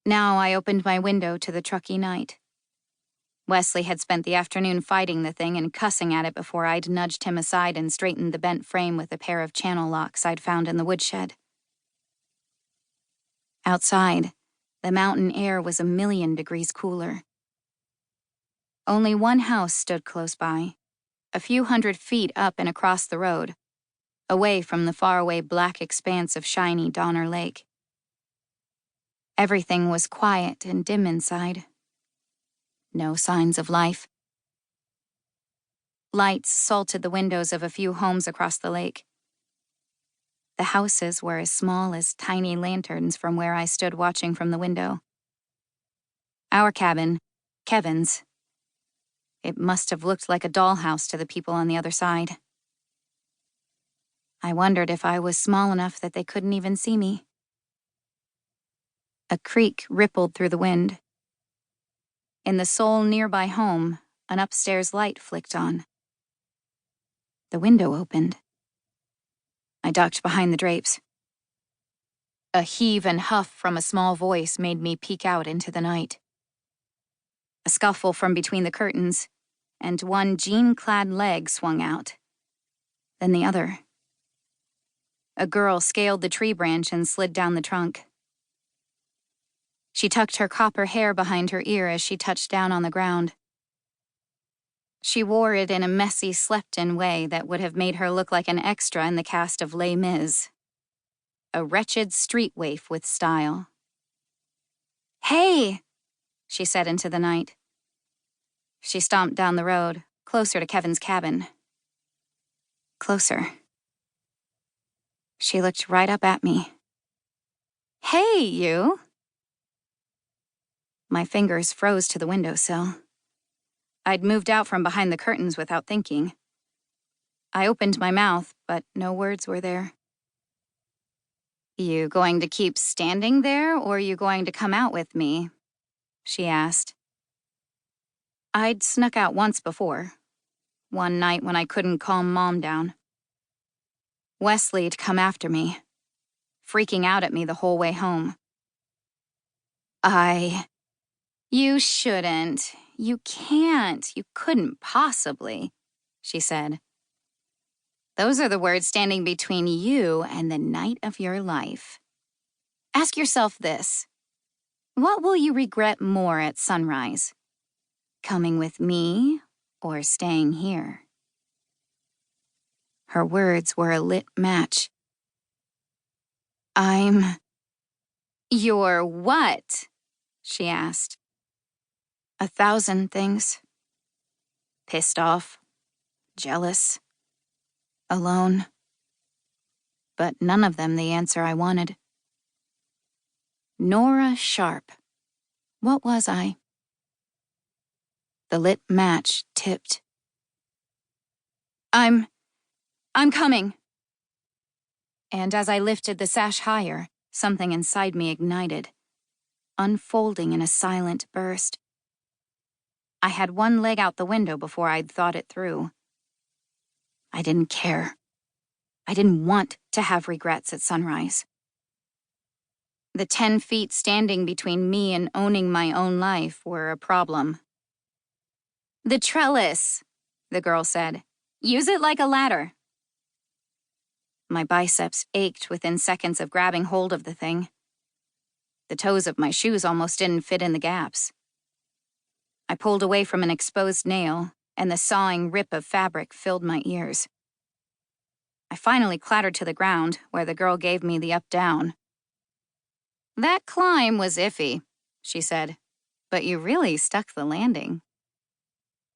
Now I opened my window to the trucky night. Wesley had spent the afternoon fighting the thing and cussing at it before I'd nudged him aside and straightened the bent frame with a pair of channel locks I'd found in the woodshed. Outside, the mountain air was 1,000,000 degrees cooler. Only one house stood close by, a few hundred feet up and across the road, away from the faraway black expanse of shiny Donner Lake. Everything was quiet and dim inside. No signs of life. Lights salted the windows of a few homes across the lake. The houses were as small as tiny lanterns from where I stood watching from the window. Our cabin, Kevin's, it must have looked like a dollhouse to the people on the other side. I wondered if I was small enough that they couldn't even see me. A creek rippled through the wind. In the sole nearby home, an upstairs light flicked on. The window opened. I ducked behind the drapes. A heave and huff from a small voice made me peek out into the night. A scuffle from between the curtains, and one jean-clad leg swung out. Then the other. A girl scaled the tree branch and slid down the trunk. She tucked her copper hair behind her ear as she touched down on the ground. She wore it in a messy, slept-in way that would have made her look like an extra in the cast of Les Mis. A wretched street waif with style. "Hey!" she said into the night. She stomped down the road, closer to Kevin's cabin. Closer. She looked right up at me. "Hey, you!" My fingers froze to the windowsill. I'd moved out from behind the curtains without thinking. I opened my mouth, but no words were there. "You going to keep standing there, or you going to come out with me?" she asked. I'd snuck out once before, one night when I couldn't calm Mom down. Wesley'd come after me, freaking out at me the whole way home. "You shouldn't. You can't. You couldn't possibly," she said. "Those are the words standing between you and the night of your life. Ask yourself this. What will you regret more at sunrise? Coming with me or staying here?" Her words were a lit match. "You're what?" she asked. 1,000 things. Pissed off, jealous, alone. But none of them the answer I wanted. Nora Sharpe. What was I? The lit match tipped. I'm coming." And as I lifted the sash higher, something inside me ignited, unfolding in a silent burst. I had one leg out the window before I'd thought it through. I didn't care. I didn't want to have regrets at sunrise. The 10 feet standing between me and owning my own life were a problem. "The trellis," the girl said. "Use it like a ladder." My biceps ached within seconds of grabbing hold of the thing. The toes of my shoes almost didn't fit in the gaps. I pulled away from an exposed nail, and the sawing rip of fabric filled my ears. I finally clattered to the ground, where the girl gave me the up-down. "That climb was iffy," she said, "but you really stuck the landing."